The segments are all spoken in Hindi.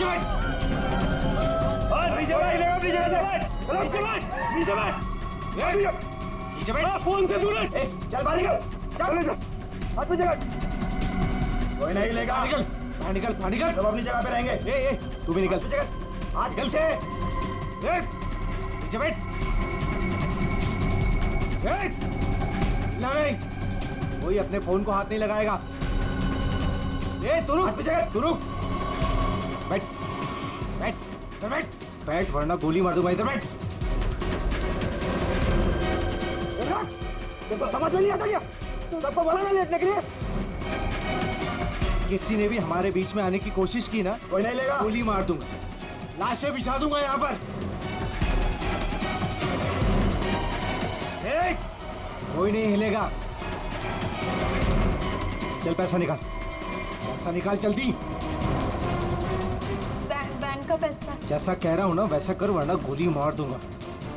नीचे बैठ। नीचे बैठ, नीचे बैठ, नीचे बैठ। फोन से दूर है। चल बाहर निकल, चल हाथ पे जगह। कोई नहीं लेगा। निकल, बाहर निकल, बाहर निकल। सब अपनी जगह पे रहेंगे। ए, तू भी निकल। हाथ निकल से। नीचे बैठ। नहीं, कोई अपने फोन को हाथ नहीं लगाएगा। तू रुक, तू रुक। बैठ, बैठ, बैठ, बैठ, वरना गोली मार दूंगा। इधर बैठ। देखो समझ में नहीं आता क्या? सबको बोला ना लेटने के लिए। किसी ने भी हमारे बीच में आने की कोशिश की ना, कोई नहीं लेगा। गोली मार दूंगा, लाशें बिछा दूंगा यहाँ पर। कोई नहीं हिलेगा। चल पैसा निकाल, पैसा निकाल जल्दी। बैंक का पैसा। जैसा कह रहा हूँ ना वैसा कर, वरना गोली मार दूंगा।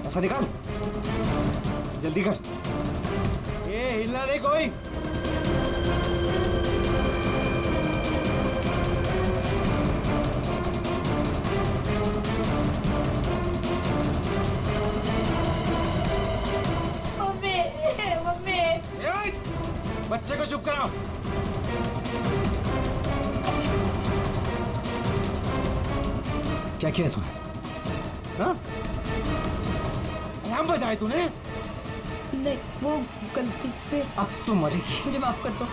पैसा निकाल, जल्दी कर। हिलना नहीं कोई। मम्मी, बच्चे को चुप कराओ। क्या किया तूने? हाँ? अलार्म बजाए तूने? नहीं, वो गलती से। अब तो मरेगी। मुझे माफ कर दो।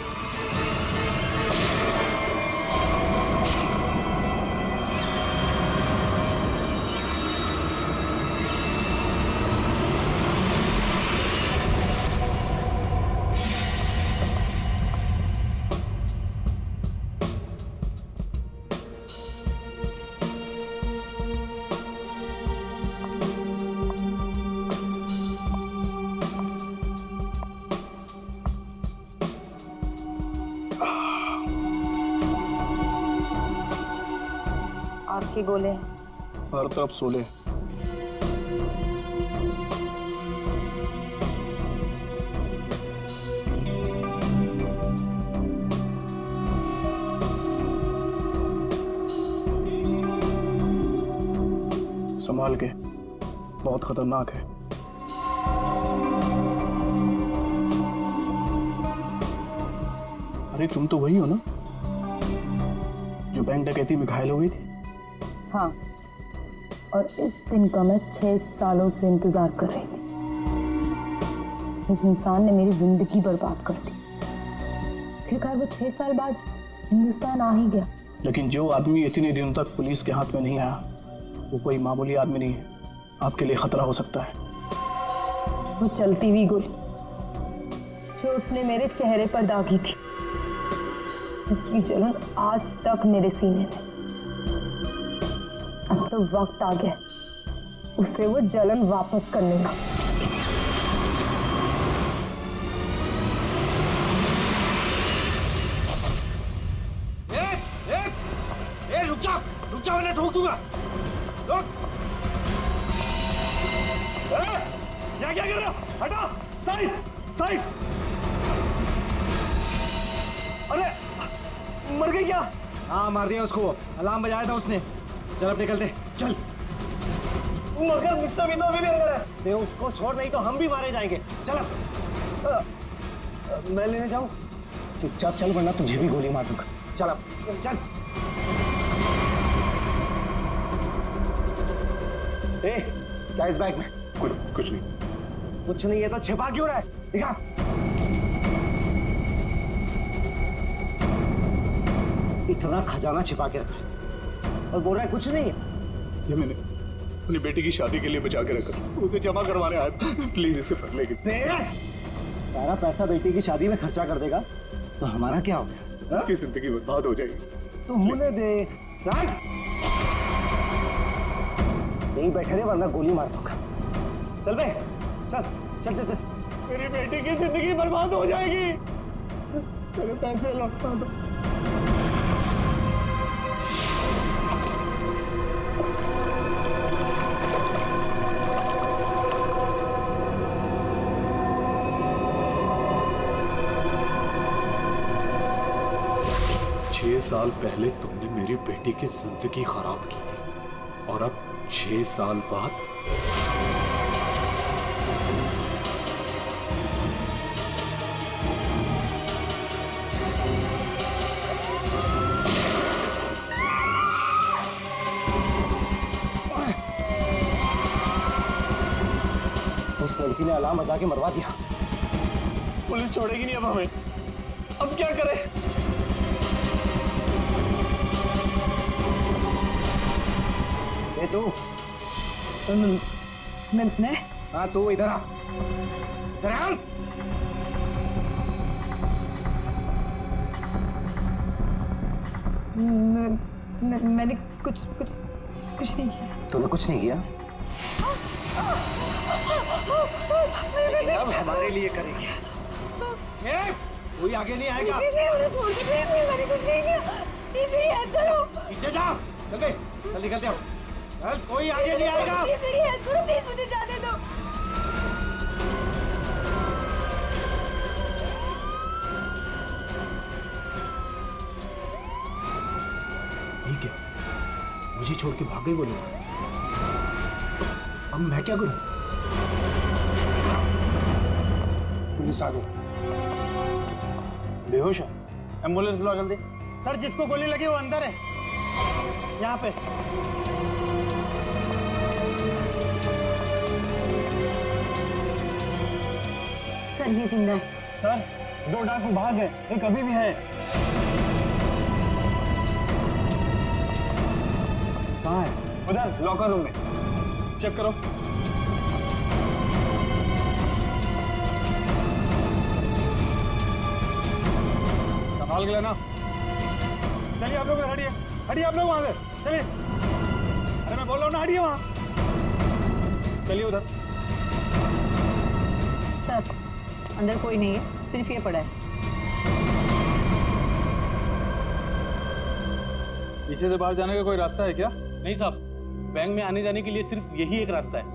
आपके गोले हैं। हर तरफ सोले। संभाल के, बहुत खतरनाक है। अरे तुम तो वही हो ना जो बैंक डकैती में घायल हो गई थी? हाँ, और इस दिन का मैं 6 सालों से इंतजार कर रही थी। इस इंसान ने मेरी जिंदगी बर्बाद कर दी। फिर वो 6 साल बाद हिंदुस्तान आ ही गया। लेकिन जो आदमी इतने दिनों तक पुलिस के हाथ में नहीं आया, वो कोई मामूली आदमी नहीं है। आपके लिए खतरा हो सकता है। वो चलती हुई गोली जो उसने मेरे चेहरे पर दागी थी, इसकी जलन आज तक मेरे सीने में। अब तो वक्त आ गया उसे वो जलन वापस करने का। रुक जा वरना ठोक दूंगा। रुक। क्या कर रहा? हटा, साइड, साइड। अरे मर गई क्या? हाँ मार दिया उसको, अलार्म बजाया था उसने। चल अब निकलते, चल। मगर मिस्टर विंदो अभी भी अंदर है। दे उसको छोड़, नहीं तो हम भी मारे जाएंगे। चल अब। मैं लेने जाऊं? चुपचाप चल वरना तुझे भी गोली मार दूंगा। चल अब, चल। क्या इस बैग में? कुछ नहीं। कुछ नहीं है तो छिपा क्यों रहा है? दिखा। इतना खजाना छिपा के रखा है और बोल रहा है कुछ नहीं है। ये मैंने अपनी बेटी की शादी के लिए बचा के रखा, उसे जमा करवाने आया था। प्लीज इसे पढ़ लेगी। सारा पैसा बेटी की शादी में खर्चा कर देगा तो हमारा क्या होगा? उसकी जिंदगी बर्बाद हो जाएगी। तू मुझे दे। चल यहीं बैठे रहे वरना गोली मार दूंगा। चल बे, चल चल चल चल। मेरी बेटी की जिंदगी बर्बाद हो जाएगी। मेरे पैसे लौटा दो। साल पहले तुमने मेरी बेटी की जिंदगी खराब की थी और अब 6 साल बाद उस लड़की ने अलार्म बजा के मरवा दिया। पुलिस छोड़ेगी नहीं अब हमें। अब क्या करें? ये तू मैं हाँ तू इधर आ, इधर आ। मैंने कुछ नहीं किया। तूने कुछ नहीं किया? अब हमारे लिए करेगी। कोई आगे नहीं आएगा। पीछे जा, चल बे, चल निकलते हो। चल, कोई आगे नहीं आएगा। मुझे जाने दो। ये क्या? मुझे छोड़ के भाग गए वो लोग। अब मैं क्या करूं? पुलिस आ गई। बेहोश है। एम्बुलेंस बुलाओ जल्दी। सर जिसको गोली लगी वो अंदर है, यहाँ पे। सर ये जिंदा है। सर 2 डाकू भाग गए, एक अभी भी है। कहाँ है? उधर लॉकर रूम में। चेक करो। संभाल के लेना। चलिए आप लोग हटिए, हटिए आप लोग वहां से, चलिए। अरे मैं बोल रहा हूँ ना, हटिए वहां। चलिए उधर। सर अंदर कोई नहीं है, सिर्फ ये पड़ा है। पीछे से बाहर जाने का कोई रास्ता है क्या? नहीं साहब, बैंक में आने जाने के लिए सिर्फ यही एक रास्ता है।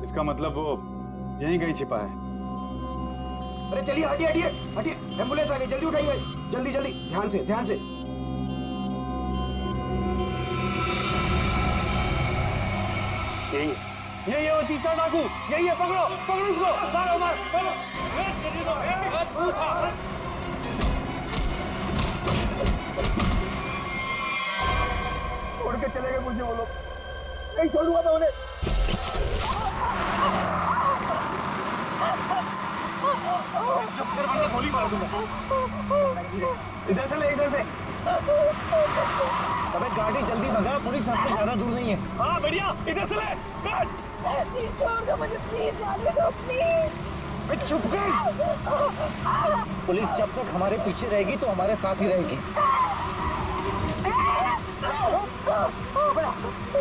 इसका मतलब वो यहीं कहीं छिपा है। अरे चलिए, हटिए हटिए हटिए, एम्बुलेंस आ गई, जल्दी उठाइए, जल्दी जल्दी, ध्यान से ध्यान से। यही है वो तीसरा डाकू, यही है। पकड़ो पकड़ो इसको, मारो मारो मारो। छोड़ के चले गए मुझे वो लोग, नहीं छोड़ूंगा मैं उन्हें। चुप कर वरना गोली मार दूंगा। इधर चले, इधर से। अबे गाड़ी जल्दी भगा, पुलिस आपसे ज्यादा दूर नहीं है। हाँ बढ़िया, इधर चले। प्लीज छोड़ दो मुझे, प्लीज जाने दो प्लीज। चुप कर। पुलिस जब तक हमारे पीछे रहेगी तो हमारे साथ ही रहेगी।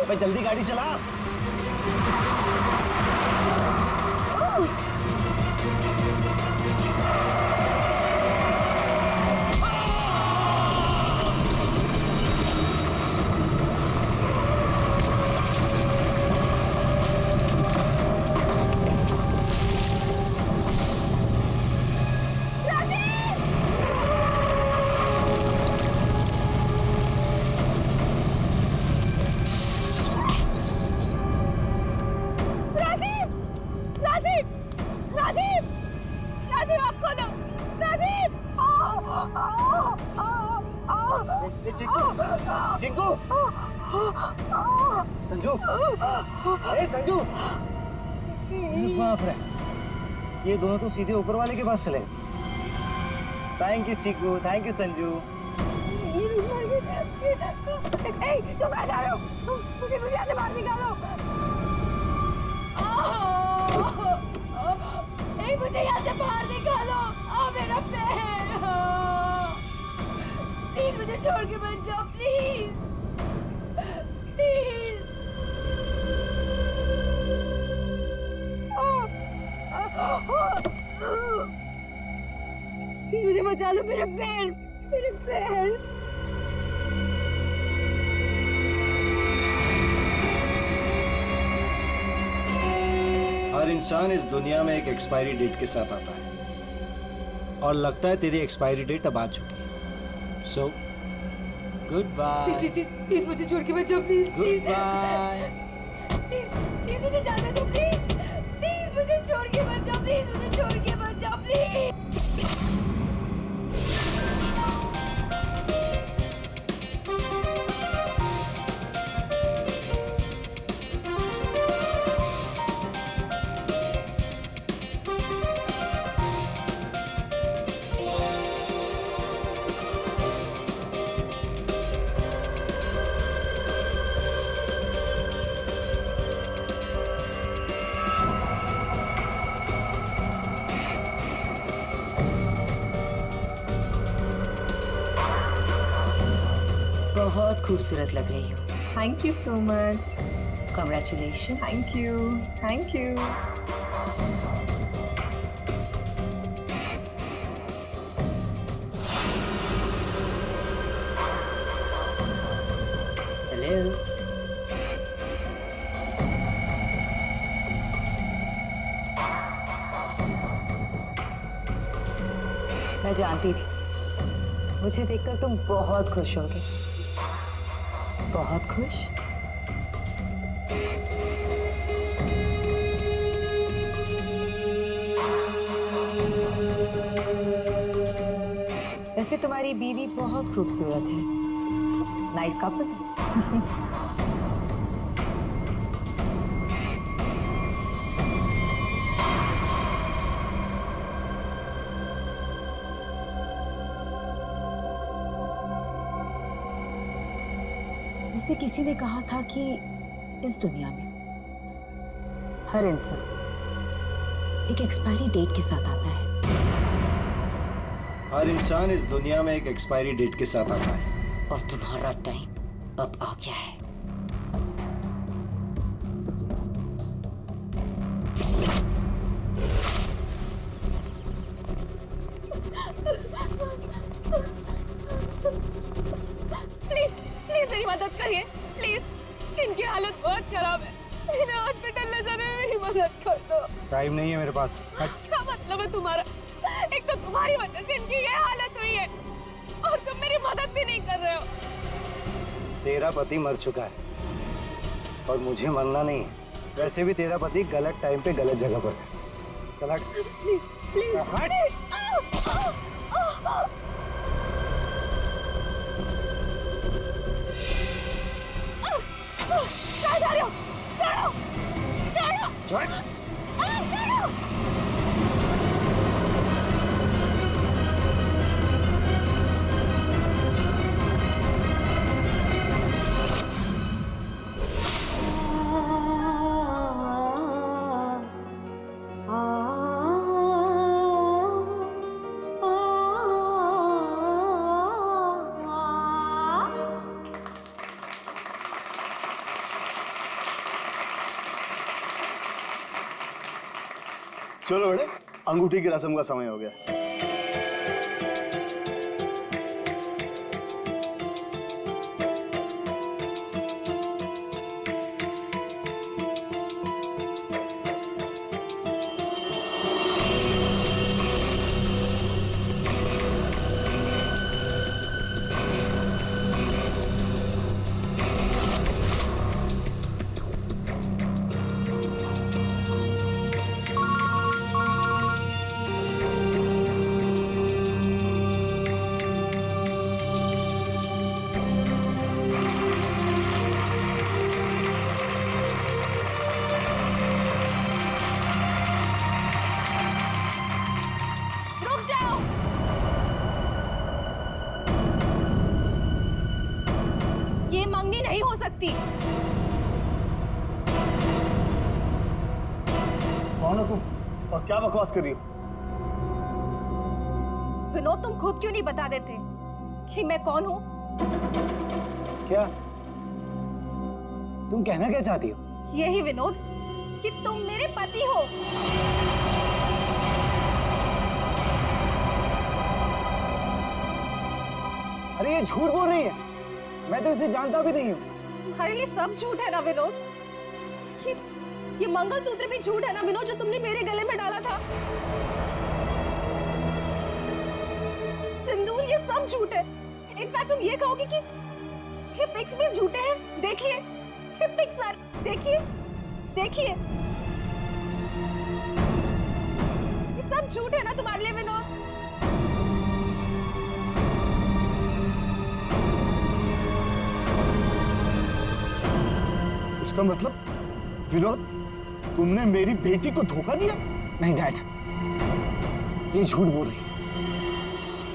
अबे जल्दी गाड़ी चला। चिंकू, संजू, संजू, बाप रे, ये दोनों तो सीधे ऊपर वाले के पास चले। Thank you Chinku, thank you Sanju. तुम कहाँ जा रहे हो? मुझे यहाँ से बाहर निकालो। मुझे यहाँ से बाहर निकालो। मेरा पैर, प्लीज मुझे छोड़ के मत जाओ, प्लीज प्लीज। मुझे बचा लो, मेरे पैर, मेरे पैर। हर इंसान इस दुनिया में एक एक्सपायरी डेट के साथ आता है और लगता है तेरी एक्सपायरी डेट अब आ चुकी है। So good bye. प्लीज मुझे छोड़ के मत जाओ प्लीज। Good bye. प्लीज मुझे जाने दो प्लीज। प्लीज मुझे छोड़ के मत जाओ प्लीज। मुझे छोड़ के मत जाओ प्लीज। बहुत खूबसूरत लग रही हो। Thank you so much. Congratulations. Thank you. Thank you. Hello. मैं जानती थी मुझे देखकर तुम बहुत खुश होगे। बहुत खुश? वैसे तुम्हारी बीवी बहुत खूबसूरत है। Nice couple. वैसे किसी ने कहा था कि इस दुनिया में हर इंसान एक एक्सपायरी डेट के साथ आता है। हर इंसान इस दुनिया में एक एक्सपायरी डेट के साथ आता है। और तुम्हारा टाइम अब आ गया है। प्लीज प्लीज मेरी मदद करिए प्लीज। इनकी हालत बहुत खराब है। इन्हें हॉस्पिटल ले जाने में मेरी मदद कर दो। टाइम नहीं है मेरे पास। क्या मतलब है तुम्हारा? एक तो तुम्हारी वजह से इनकी ये हालत हुई है और तुम मेरी मदद भी नहीं कर रहे हो। तेरा पति मर चुका है और मुझे मरना नहीं है। वैसे भी तेरा पति गलत टाइम पे गलत जगह पर था। चल हट। प्लीज प्लीज हट। कहाँ जा रहे हो? छोड़ो छोड़ो छोड़। छोड़ो। चलो बेटे, अंगूठी की रस्म का समय हो गया। नहीं हो सकती। कौन हो तुम और क्या बकवास कर रही हो? विनोद, तुम खुद क्यों नहीं बता देते कि मैं कौन हूँ? क्या तुम कहना क्या चाहती हो? यही विनोद कि तुम मेरे पति हो। अरे ये झूठ बोल रही है, मैं तो इसे जानता भी नहीं हूँ। तुम्हारे लिए सब झूठ है ना विनोद? ये मंगलसूत्र भी झूठ है ना विनोद, जो तुमने मेरे गले में डाला था? सिंदूर, ये सब झूठ है। इनफैक्ट तुम ये कहोगे कि ये पिक्स भी झूठे हैं। देखिए ये पिक्स सारे, देखिए देखिए, ये सब झूठ है ना तुम्हारे लिए विनोद? इसका मतलब विनोद, तुमने मेरी बेटी को धोखा दिया? नहीं डैड, ये झूठ बोल रही है।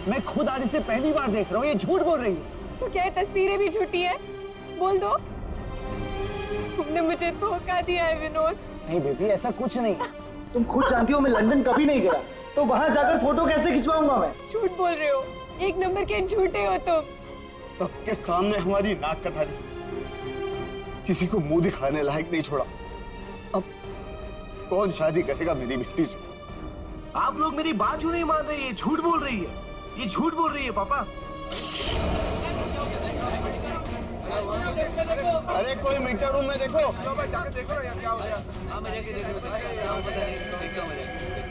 मैं खुद आज इसे पहली बार देख रहा हूँ, ये झूठ बोल रही है। तो क्या ये तस्वीरें भी झूठी है? बोल दो, तुमने मुझे धोखा दिया है विनोद। नहीं बेबी, ऐसा कुछ नहीं। तुम खुद जानती हो मैं लंदन कभी नहीं गया, तो वहां जाकर फोटो कैसे खिंचवाऊंगा मैं? झूठ बोल रहे हो, एक नंबर के झूठे हो तुम। सबके सामने हमारी नाक कटा दी, किसी को मुंह दिखाने लायक नहीं छोड़ा। अब कौन शादी करेगा मेरी बेटी से? आप लोग मेरी बात क्यों नहीं मान रहे? ये झूठ बोल रही है, ये झूठ बोल रही है पापा। अरे कोई मीटर रूम में देखो। जाके देखो ना यार क्या हो गया।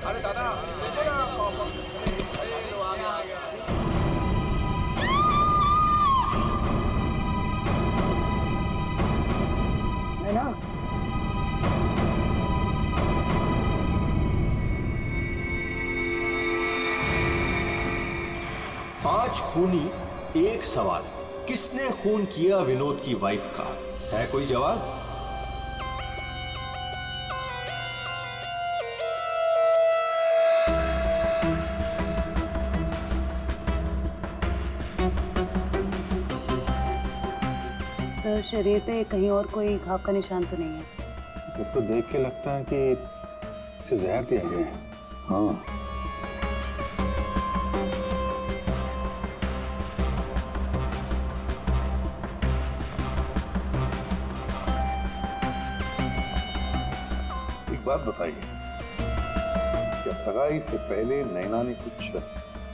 अरे दादा देखो ना। ना पांच खूनी एक सवाल, किसने खून किया विनोद की वाइफ का? है कोई जवाब? सर शरीर पे कहीं और कोई घाव का निशान तो नहीं है? तो देख के लगता है कि इसे जहर दिया गया है। हाँ, एक बात बताइए, क्या सगाई से पहले नैना ने कुछ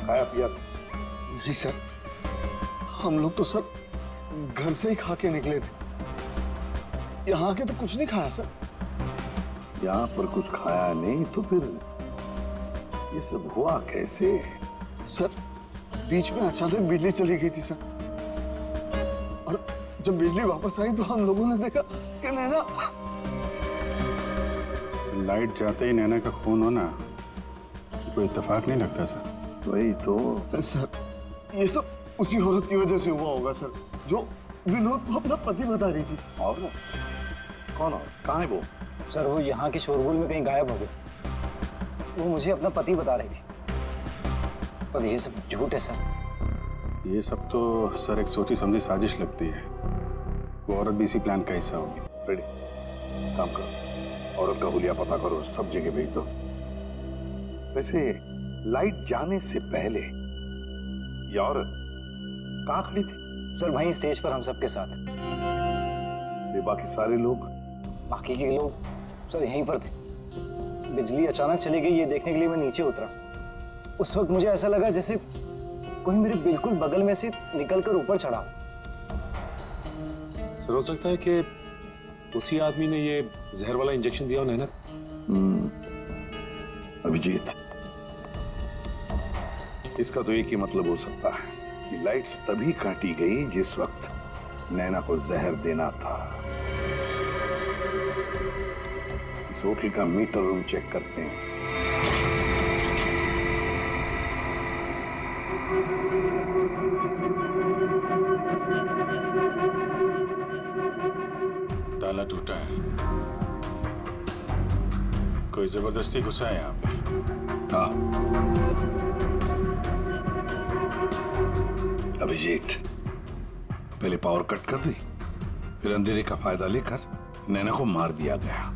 खाया पिया? नहीं सर, हम लोग तो सर घर से ही खा के निकले थे। यहाँ के तो कुछ नहीं खाया सर। यहाँ पर कुछ खाया नहीं तो फिर ये सब हुआ कैसे? सर बीच में अचानक बिजली चली गई थी सर, और जब बिजली वापस आई तो हम लोगों ने देखा कि नैना। लाइट जाते ही नैना का खून होना कोई इत्तेफाक नहीं लगता सर। वही तो सर, ये सब उसी औरत की वजह से हुआ होगा सर, जो विनोद को अपना पति बता रही थी। और कौन और कहाँ है वो? सर वो यहाँ के शोरगुल में कहीं गायब हो गई। वो मुझे अपना पति बता रही थी, पर ये सब झूठ है सर। ये सब तो सर एक सोची समझी साजिश लगती है। वो औरत भी इसी प्लान का हिस्सा होगी। रेडी, काम करो, औरत का हुलिया पता करो, सब जगह भेज दो। वैसे लाइट जाने से पहले ये औरत कहाँ खड़ी थी? सर वहीं स्टेज पर हम सबके साथ। ये बाकी सारे लोग? बाकी के लोग सर यहीं पर थे। बिजली अचानक चली गई ये देखने के लिए मैं नीचे उतरा। उस वक्त मुझे ऐसा लगा जैसे कोई मेरे बिल्कुल बगल में से निकलकर ऊपर चढ़ा। सर हो सकता है कि उसी आदमी ने ये जहर वाला इंजेक्शन दिया हो नैना। अभिजीत, इसका तो एक ही मतलब हो सकता है कि लाइट्स तभी काटी गई जिस वक्त नैना को जहर देना था। इस होटल का मीटर रूम चेक करते हैं। ताला टूटा है, कोई जबरदस्ती घुसा है यहाँ पे। हाँ अभिजीत, पहले पावर कट कर दी, फिर अंधेरे का फायदा लेकर नैना को मार दिया गया।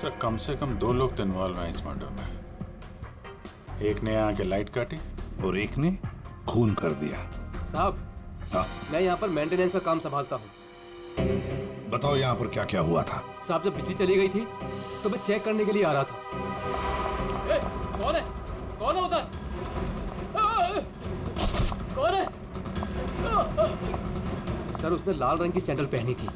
सर कम से कम 2 लोग तो इन्वॉल्व हैं इस मर्डर में। एक ने आके लाइट काटी और एक ने खून कर दिया। साहब, हाँ मैं यहाँ पर मेंटेनेंस का काम संभालता हूँ। बताओ यहाँ पर क्या क्या हुआ था? साहब जब बिजली चली गई थी तो मैं चेक करने के लिए आ रहा था। कौन है? कौन है उधर? कौन है? सर उसने लाल रंग की सैंडल पहनी थी।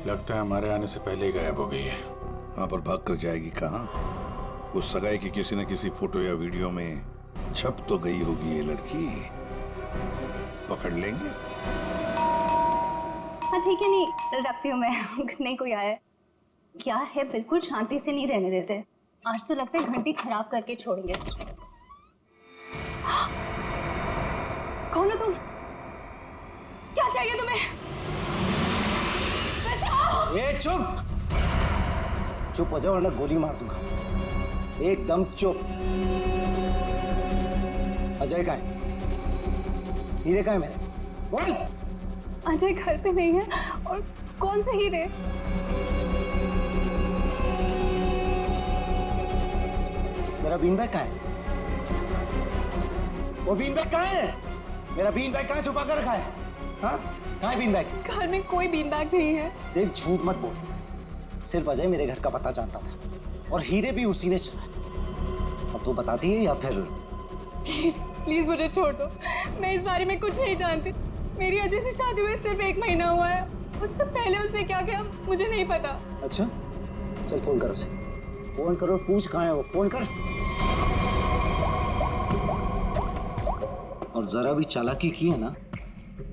लगता है हमारे आने से पहले ही गायब हो गई है। वहां पर भाग कर जाएगी कहाँ? वो सगाई की किसी न किसी फोटो या वीडियो में छप तो गई होगी ये लड़की। पकड़ लेंगे। हाँ ठीक है, नहीं रखती हूँ मैं। नहीं कोई आया है क्या है, बिल्कुल शांति से नहीं रहने देते। आज तो लगता है घंटी खराब करके छोड़ेंगे। कौन हो तुम? क्या चाहिए तुम्हें? बचाओ! ए चुप! चुप हो जाओ वरना गोली मार दूंगा। एकदम चुप। अजय कहाँ है? हीरे कहाँ है मेरे? बोल! अजय घर पे नहीं है। और कौन से हीरे? मेरा बीन बैग कहाँ है? वो बीन बैग कहाँ है? मेरा बीन बैग कहाँ छुपा कर रखा है? हाँ? कहाँ है बीन बैग? घर में कोई बीन बैग नहीं है। देख झूठ मत बोल। सिर्फ अजय मेरे घर का पता जानता था और हीरे भी उसी ने चुराए। अब तू बताती है या फिर? प्लीज प्लीज मुझे छोड़ दो। मैं इस बारे में कुछ नहीं जानती। मेरी अजय से शादी हुए सिर्फ 1 महीना हुआ है। उससे पहले उसने क्या किया मुझे नहीं पता। अच्छा चल फोन कर उसे। फोन करो, पूछ कहाँ है वो। फोन कर। और जरा भी चालाकी की है ना,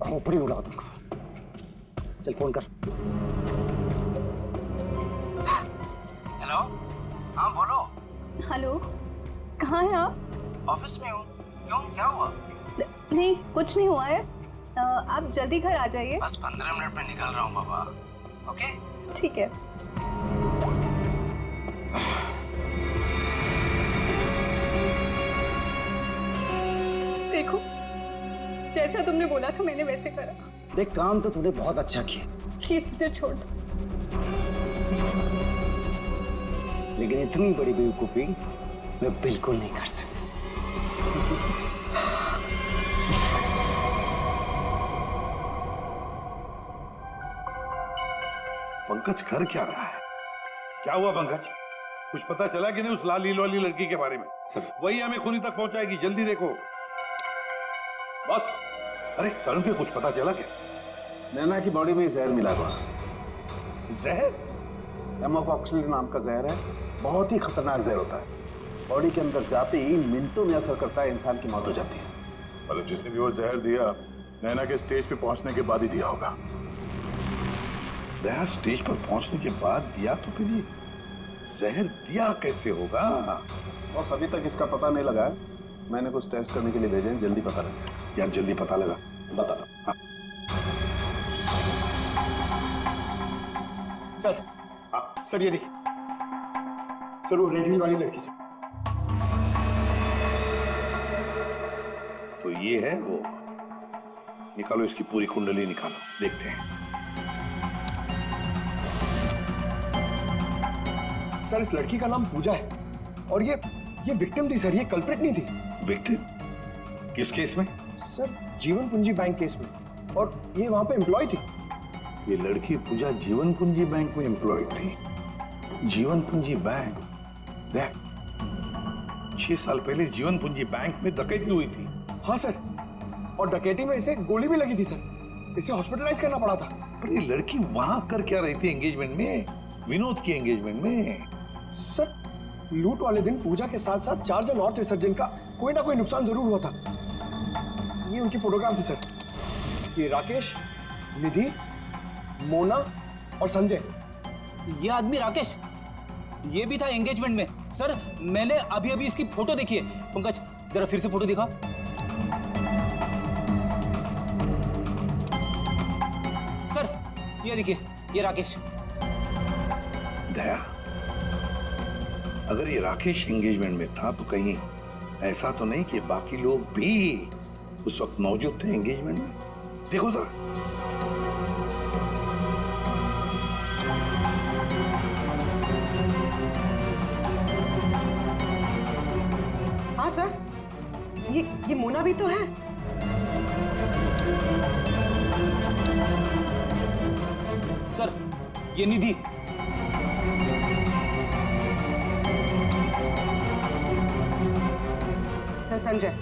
खोपड़ी उड़ा दूंगा। चल फोन कर। हेलो, हाँ बोलो। हेलो, कहाँ हैं आप? ऑफिस में हूँ। क्यों, क्या हुआ? नहीं कुछ नहीं हुआ है। आप जल्दी घर आ जाइए। बस 15 मिनट में निकल रहा हूँ बाबा। ओके ठीक है। देखो जैसा तुमने बोला था मैंने वैसे करा। देख काम तो तूने बहुत अच्छा किया, प्लीज मुझे छोड़ दो। लेकिन इतनी बड़ी बेवकूफी मैं बिल्कुल नहीं कर सकती। पंकज कर क्या रहा है? क्या हुआ पंकज? कुछ पता चला कि नहीं उस लाल लील वाली लड़की के बारे में? सर वही हमें खूनी तक पहुंचाएगी, जल्दी देखो। बस अरे सारुण के कुछ पता चला क्या? नैना की बॉडी में जहर मिला बॉस। जहर? एमोक्सिलिन नाम का जहर है। बहुत ही खतरनाक जहर होता है। बॉडी के अंदर जाते ही मिनटों में असर करता है, इंसान की मौत हो जाती है। मतलब जिसने भी वो जहर दिया नैना के स्टेज पे पहुंचने के बाद ही दिया होगा। दया स्टेज पर पहुंचने के बाद दिया तो फिर ये जहर दिया कैसे होगा? बस अभी तक इसका पता नहीं लगा है। मैंने कुछ टेस्ट करने के लिए भेजे हैं, जल्दी पता लग जाए। यार जल्दी पता लगा बता। हाँ। सर हाँ सर ये देखिए, सर वो रेड हिल वाली लड़की से। तो ये है वो। निकालो इसकी पूरी कुंडली निकालो, देखते हैं। सर इस लड़की का नाम पूजा है और ये विक्टिम थी सर, ये कल्प्रिट नहीं थी। विक्टिम? किस केस में? सर जीवन पूंजी बैंक केस में, और ये वहां पे एम्प्लॉय थी। ये लड़की पूजा जीवन पूंजी बैंक में एम्प्लॉय थी। जीवन पूंजी बैंक? देख 6 साल पहले जीवन पूंजी बैंक में डकैती हुई थी। हाँ सर, और डकैती में इसे गोली भी लगी थी सर। इसे हॉस्पिटलाइज करना पड़ा था। पर ये लड़की वहां कर क्या रही थी एंगेजमेंट में, विनोद की एंगेजमेंट में? सर लूट वाले दिन पूजा के साथ साथ 4 जन और थे सर, जिनका कोई ना कोई नुकसान जरूर हुआ था। ये उनकी फोटोग्राफ है सर। ये राकेश, निधि, मोना और संजय। ये आदमी राकेश, ये भी था एंगेजमेंट में। सर मैंने अभी अभी इसकी फोटो देखी है। पंकज जरा फिर से फोटो दिखा। सर ये देखिए, ये राकेश। दया, अगर ये राकेश एंगेजमेंट में था तो कहीं ऐसा तो नहीं कि बाकी लोग भी उस वक्त मौजूद थे एंगेजमेंट में? देखो तो। हाँ सर, ये मोना भी तो है। सर ये निधि। सर संजय,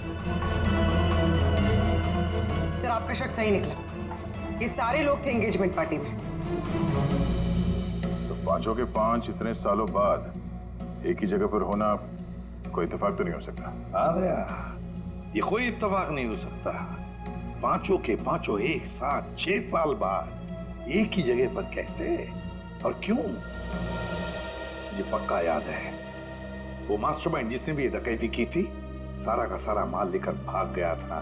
सर आपका शक सही निकला। ये सारे लोग थे एंगेजमेंट पार्टी में। पांचों के पांच इतने सालों बाद एक ही जगह पर होना कोई इत्तेफाक तो नहीं हो सकता। अरे ये कोई इत्तेफाक नहीं हो सकता। पांचों के पांचों एक साथ 6 साल बाद एक ही जगह पर कैसे और क्यों? मुझे पक्का याद है वो मास्टरमाइंड जिसने भी ये डकैती की थी सारा का सारा माल लेकर भाग गया था,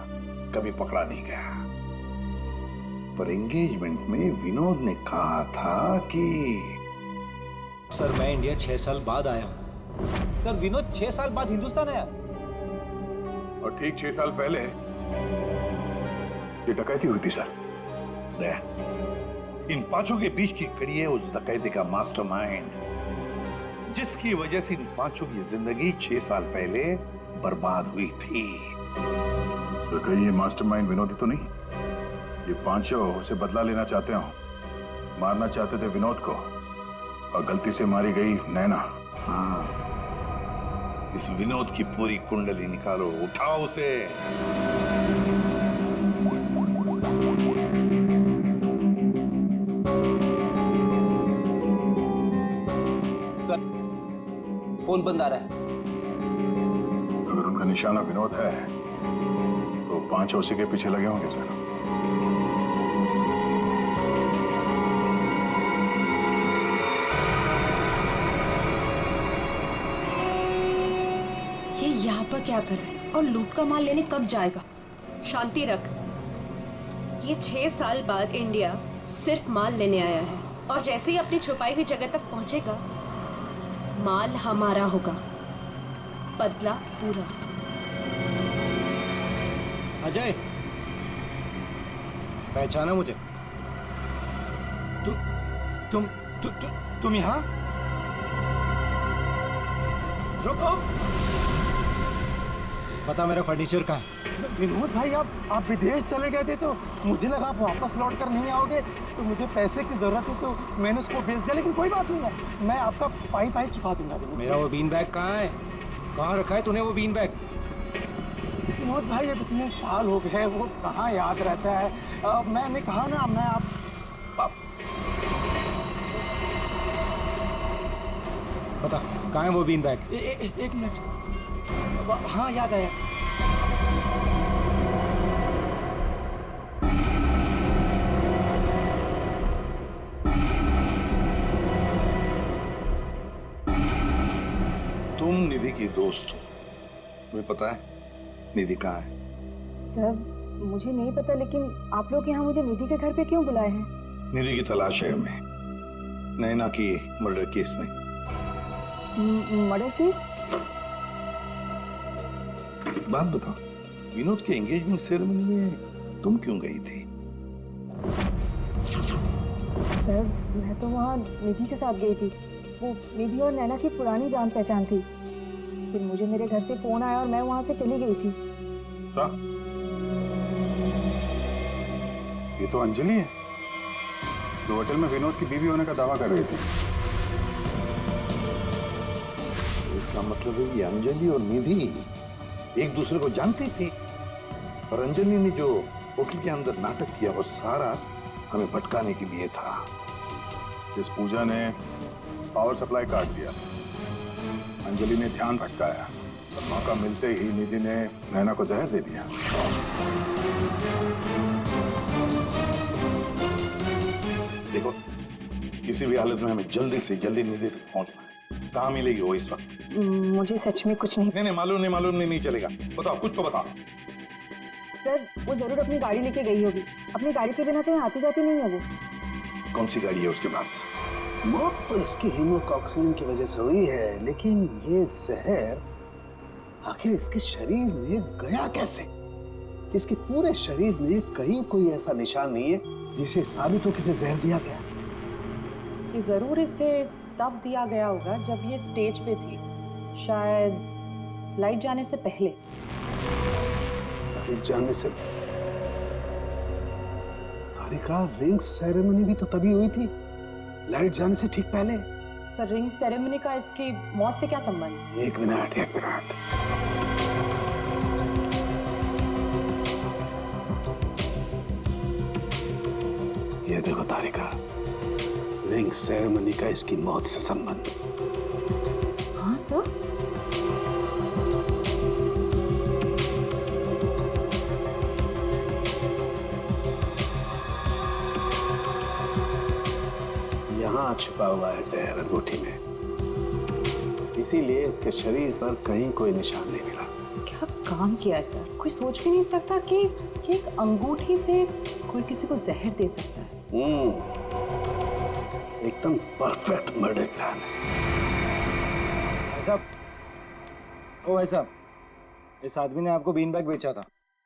कभी पकड़ा नहीं गया। पर एंगेजमेंट में विनोद ने कहा था कि सर मैं इंडिया 6 साल बाद आया हूं। सर विनोद 6 साल बाद हिंदुस्तान आया और ठीक 6 साल पहले ये डकैती हुई थी सर। इन पांचों के बीच की कड़ी है उस डकैती का मास्टरमाइंड जिसकी वजह से इन पांचों की जिंदगी 6 साल पहले बर्बाद हुई थी। सर कहीं ये मास्टरमाइंड विनोद ही तो नहीं? ये पांचों उसे बदला लेना चाहते हो, मारना चाहते थे विनोद को और गलती से मारी गई नैना। हाँ, इस विनोद की पूरी कुंडली निकालो, उठाओ उसे। सर फोन बंद आ रहा है। अगर उनका निशाना विनोद है तो पांचों उसी के पीछे लगे होंगे सर। ये यहाँ पर क्या कर रहा है और लूट का माल लेने कब जाएगा? शांति रख। ये 6 साल बाद इंडिया सिर्फ माल लेने आया है और जैसे ही अपनी छुपाई हुई जगह तक पहुंचेगा माल हमारा होगा, बदला पूरा। अजय, पहचाना मुझे? तुम यहाँ? रुको। पता मेरा फर्नीचर कहाँ है? विनोद भाई आप विदेश चले गए थे तो मुझे लगा आप वापस लौट कर नहीं आओगे, तो मुझे पैसे की जरूरत है तो मैंने उसको भेज दिया। लेकिन कोई बात नहीं है, मैं आपका पाई चुका दूंगा। मेरा वो बीन बैग कहाँ है? कहाँ रखा है तूने वो बीन बैग? विनोद भाई अब इतने साल हो गए, वो कहाँ याद रहता है। मैंने कहा ना, मैं आप बता कहाँ है वो बीन बैग? एक मिनट। हाँ याद आया। तुम निधि की दोस्त हो, तुम्हें पता है निधि कहाँ है? सर मुझे नहीं पता, लेकिन आप लोग यहाँ मुझे निधि के घर पे क्यों बुलाए हैं? निधि की तलाश है हमें, नैना की मर्डर केस में। Murder case? बात बताओ, विनोद के एंगेजमेंट सेरेमनी में तुम क्यों गई थी? सर मैं तो वहाँ निधि के साथ गई थी। वो निधि और नैना की पुरानी जान पहचान थी। फिर मुझे मेरे घर से फोन आया और मैं वहाँ से चली गई थी। सर ये तो अंजलि है जो होटल में विनोद की बीवी होने का दावा कर रही थी। इसका मतलब है कि अंजलि और निधि एक दूसरे को जानती थी, और अंजलि ने जो होटल के अंदर नाटक किया वो सारा हमें भटकाने के लिए था। इस पूजा ने पावर सप्लाई काट दिया, अंजलि ने ध्यान भटकाया और मौका मिलते ही निधि ने नैना को जहर दे दिया। देखो किसी भी हालत में हमें जल्दी से जल्दी निधि तक पहुंचना है। कहाँ मिलेगी वो इस वक्त? मुझे सच में कुछ नहीं। मालूम नहीं चलेगा। बताओ, कुछ तो बताओ। सर वो जरूर अपनी गाड़ी लेके गई होगी। अपनी गाड़ी के बिना कहीं आती जाती नहीं है वो। कौन सी गाड़ी है उसके पास? मौत तो इसकी हीमोटॉक्सिन की वजह से हुई है, लेकिन ये जहर आखिर इसके शरीर में गया कैसे? इसके पूरे शरीर में कहीं कोई ऐसा निशान नहीं है जिसे साबित हो कि इसे जहर दिया गया। ये जरूर इसे तब दिया गया होगा जब ये स्टेज पे थी, शायद लाइट जाने से पहले। लाइट जाने से? तारिका, रिंग सेरेमनी भी तो तभी हुई थी, लाइट जाने से ठीक पहले। सर रिंग सेरेमनी का इसकी मौत से क्या संबंध? एक मिनट। ये देखो तारिका, रिंग सेरेमनी का इसकी मौत से संबंध। हाँ सर। यहाँ छुपा हुआ है जहर अंगूठी में, इसीलिए इसके शरीर पर कहीं कोई निशान नहीं मिला। क्या काम किया है सर? कोई सोच भी नहीं सकता कि एक अंगूठी से कोई किसी को जहर दे सकता है। एकदम परफेक्ट मर्डर प्लान है। भाई साहब, ओ भाई साहब, इस आदमी ने आपको बीन बैग बेचा था,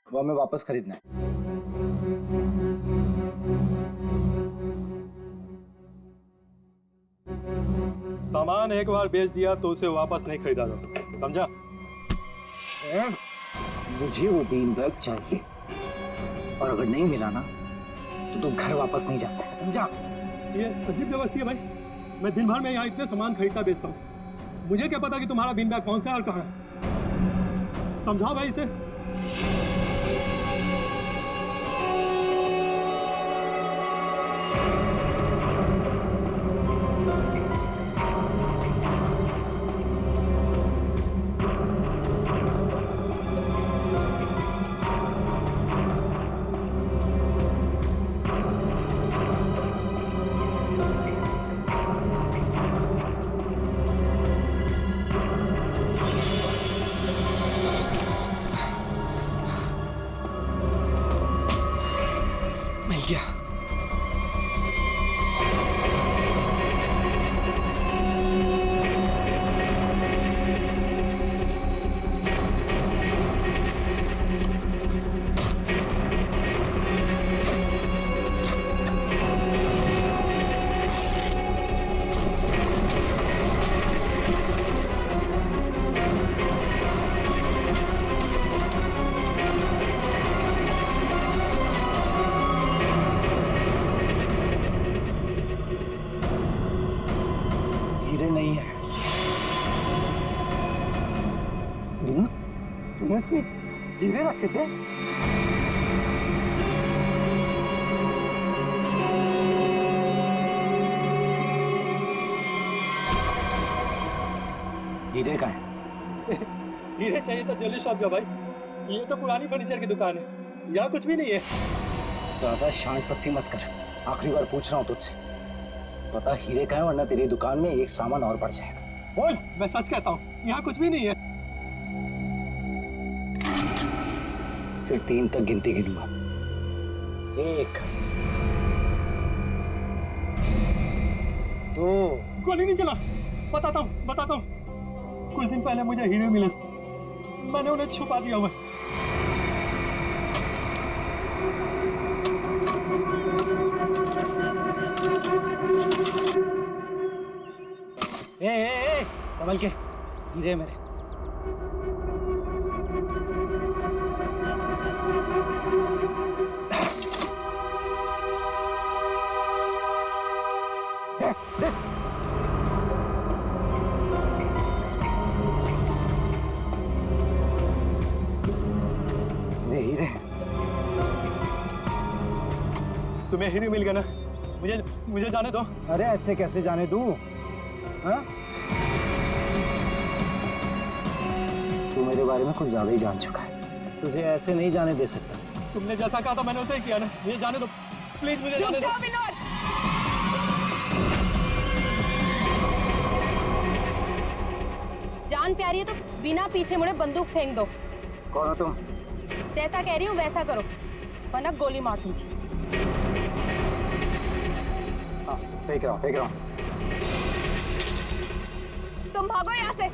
वो हमें वापस खरीदना है। सामान एक बार बेच दिया तो उसे वापस नहीं खरीदा जा सकता, समझा? मुझे वो बीन बैग चाहिए, और अगर नहीं मिला ना तो तुम घर वापस नहीं जाता, समझा? ये अजीब व्यवस्था है भाई। मैं दिन भर में यहाँ इतने सामान खरीदता बेचता हूँ, मुझे क्या पता कि तुम्हारा बीन बैग कौन सा है और कहाँ है? समझाओ भाई इसे। मिल गया। हीरे नहीं है। विनोद, तूने इसमें हीरे रखे थे? हीरे का है? हीरे चाहिए तो ज्वेलरी शॉप जाओ भाई, ये तो पुरानी फर्नीचर की दुकान है, यहाँ कुछ भी नहीं है। ज्यादा शांत पत्ती मत कर, आखिरी बार पूछ रहा हूँ तुझसे, पता हीरे का है, वरना तेरी दुकान में एक सामान और बढ़ जाएगा। बोल। मैं सच कहता हूँ, यहाँ कुछ भी नहीं है। सिर्फ 3 तक गिनती गिनूंगा। 1 2। गोली नहीं चला। बताता हूँ। कुछ दिन पहले मुझे हीरे मिले, मैंने उन्हें छुपा दिया हुआ। ए, संभल के, हीरे मेरे। हीरे तुम्हें हीरे मिल गया ना, मुझे जाने दो। अरे ऐसे कैसे जाने दूं? हाँ? तू मेरे बारे में कुछ ज्यादा ही जान चुका है, तुझे ऐसे नहीं जाने दे सकता। तुमने जैसा कहा था मैंने वैसे ही किया ना, मुझे जाने दो प्लीज, मुझे जाने दो। जान प्यारी है तो बिना पीछे मुड़े बंदूक फेंक दो। कौन हो तुम? जैसा कह रही हूँ वैसा करो, वरना गोली मार दूंगी। हाँ, फेंक रहा हूँ। तुम भागो यहाँ से।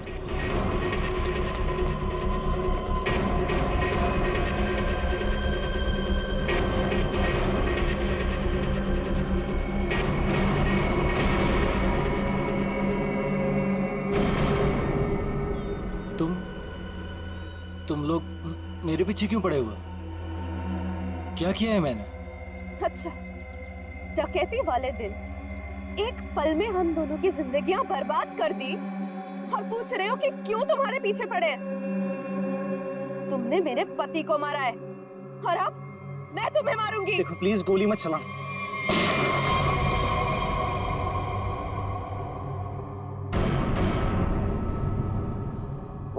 तुम लोग मेरे पीछे क्यों पड़े हुए? क्या किया है मैंने? अच्छा, डकैती वाले दिन एक पल में हम दोनों की जिंदगियां बर्बाद कर दी और पूछ रहे हो कि क्यों तुम्हारे पीछे पड़े हैं? तुमने मेरे पति को मारा है और अब मैं तुम्हें मारूंगी। देखो प्लीज गोली मत चला।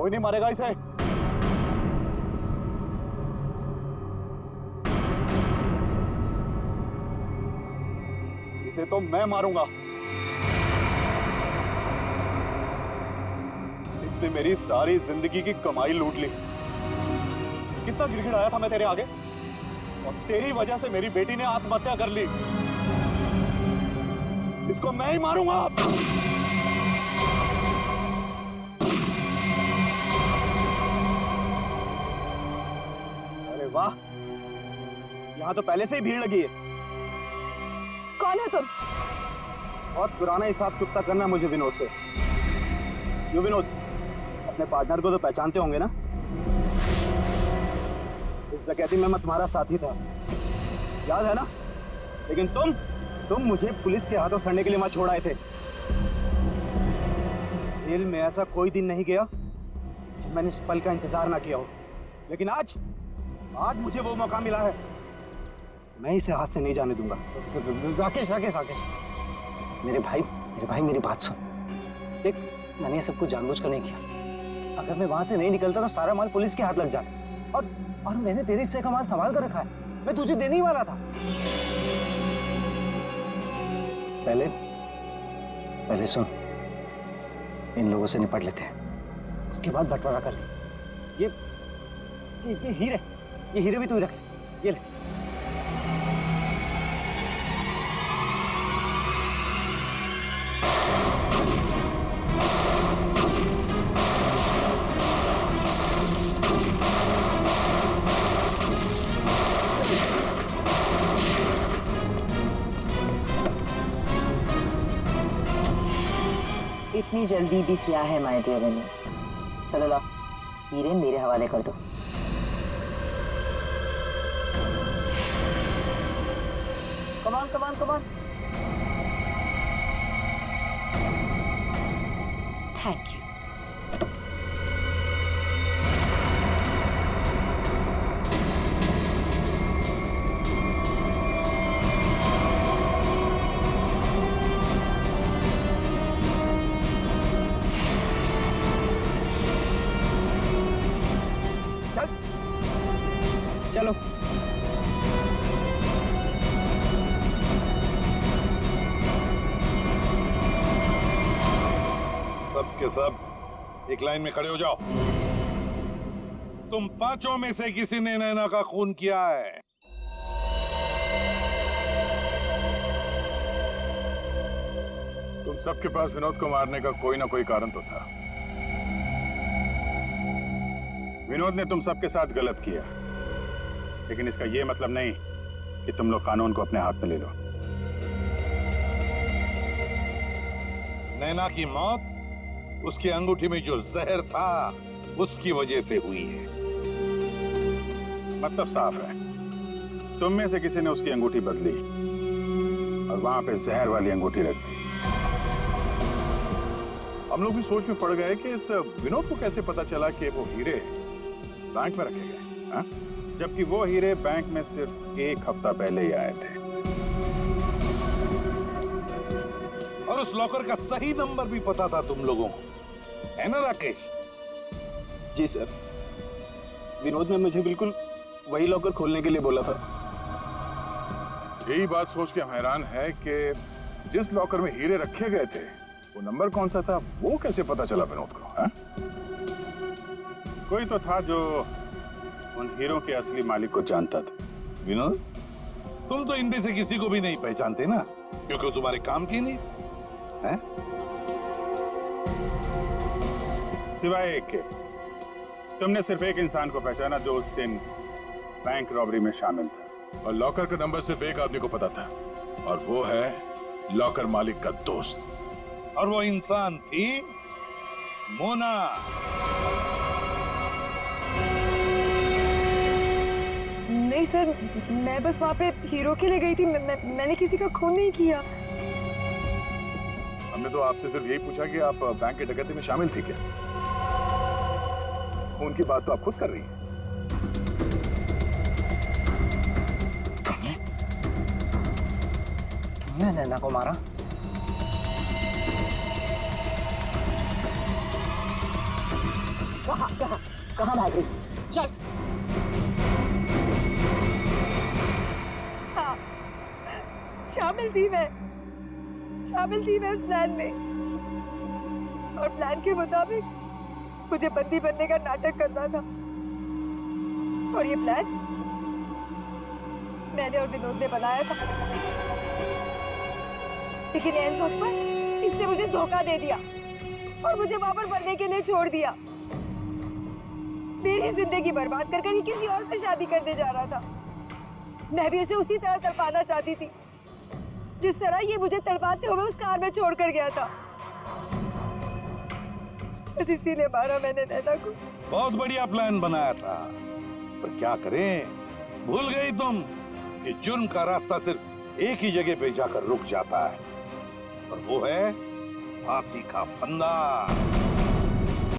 कोई नहीं मारेगा इसे। इसे तो मैं मारूंगा। इसने मेरी सारी जिंदगी की कमाई लूट ली। कितना गिड़गिड़ाया था मैं तेरे आगे, और तेरी वजह से मेरी बेटी ने आत्महत्या कर ली। इसको मैं ही मारूंगा। अरे वाह, यहां तो पहले से ही भीड़ लगी है। कौन हो तुम? बहुत पुराना हिसाब चुकता करना मुझे विनोद से। यो विनोद, अपने पार्टनर को तो पहचानते होंगे ना? इस डकैती में मैं तुम्हारा साथी था, याद है ना? लेकिन तुम मुझे पुलिस के हाथों सड़ने के लिए वहां छोड़ आए थे। जेल में ऐसा कोई दिन नहीं गया जब मैंने इस पल का इंतजार ना किया हो। लेकिन आज मुझे वो मौका मिला है, मैं इसे हाथ से नहीं जाने दूंगा। राकेश राकेश राकेश, मेरे भाई मेरी बात सुन। देख, मैंने ये सब कुछ जानबूझकर नहीं किया। अगर मैं वहां से नहीं निकलता तो सारा माल पुलिस के हाथ लग जाता। और मैंने तेरे हिस्से का माल संभाल कर रखा है, मैं तुझे देने ही वाला था। पहले सुन, इन लोगों से निपट लेते हैं, उसके बाद बंटवारा कर ले। ये हीरे भी तू ही रख ले, ये ले। इतनी जल्दी भी क्या है माय डियर विनोद? चलो लाओ, हीरे मेरे हवाले कर दो। Come on. Thank you. चलो। सब के सब एक लाइन में खड़े हो जाओ। तुम पांचों में से किसी ने नैना का खून किया है? तुम सबके पास विनोद को मारने का कोई ना कोई कारण तो था। विनोद ने तुम सबके साथ गलत किया, लेकिन इसका यह मतलब नहीं कि तुम लोग कानून को अपने हाथ में ले लो। नैना की मौत उसकी अंगूठी में जो जहर था उसकी वजह से हुई है। मतलब साफ है, तुम में से किसी ने उसकी अंगूठी बदली और वहां पे जहर वाली अंगूठी रख दी। हम लोग भी सोच में पड़ गए कि इस विनोद को कैसे पता चला कि वो हीरे बैंक में रखे गए, हाँ? जबकि वो हीरे बैंक में सिर्फ एक हफ्ता पहले ही आए थे। और उस लॉकर का सही नंबर भी पता था तुम लोगों को, है ना राकेश? जी सर, विनोद ने मुझे बिल्कुल वही लॉकर खोलने के लिए बोला था। यही बात सोच के हम हैरान है कि जिस लॉकर में हीरे रखे गए थे वो नंबर कौन सा था, वो कैसे पता चला विनोद को, हाँ? कोई तो था जो उन हीरों के असली मालिक को जानता था। विनोद, तुम तो इनमें से किसी को भी नहीं पहचानते ना, क्योंकि वो तुम्हारे काम की नहीं है। सिवाय एक के, तुमने सिर्फ एक इंसान को पहचाना जो उस दिन बैंक रॉबरी में शामिल था, और लॉकर का नंबर सिर्फ एक आदमी को पता था, और वो है लॉकर मालिक का दोस्त। और वो इंसान थी मोना। नहीं सर, मैं बस वहाँ पे हीरो के लिए गई थी। मैंने किसी का खून नहीं किया। हमने तो आपसे सिर्फ यही पूछा कि आप बैंक की डकैती में शामिल थी क्या? खून की बात तो आप खुद कर रही हैं। तुमने नैना को मारा? कहाँ कहाँ कहाँ भाग रही? चल। हाँ, शामिल थी मैं इस प्लान में, और प्लान के मुताबिक मुझे बंदी बनने का नाटक करना था। और ये प्लान मैंने और विनोद ने बनाया था, लेकिन एन वक्त पर इसने मुझे धोखा दे दिया और मुझे वहां पर बनने के लिए छोड़ दिया। मेरी जिंदगी बर्बाद कर कर ये किसी और से शादी करने जा रहा था। मैं भी उसे उसी तरह तड़पाना चाहती थी जिस तरह ये मुझे तड़पाते हुए उस कार में छोड़कर गया था। बस इसीलिए मारा मैंने नैना को। बहुत बढ़िया प्लान बनाया था, पर क्या करें, भूल गई तुम कि जुर्म का रास्ता सिर्फ एक ही जगह पे जाकर रुक जाता है, और वो है फांसी का फंदा।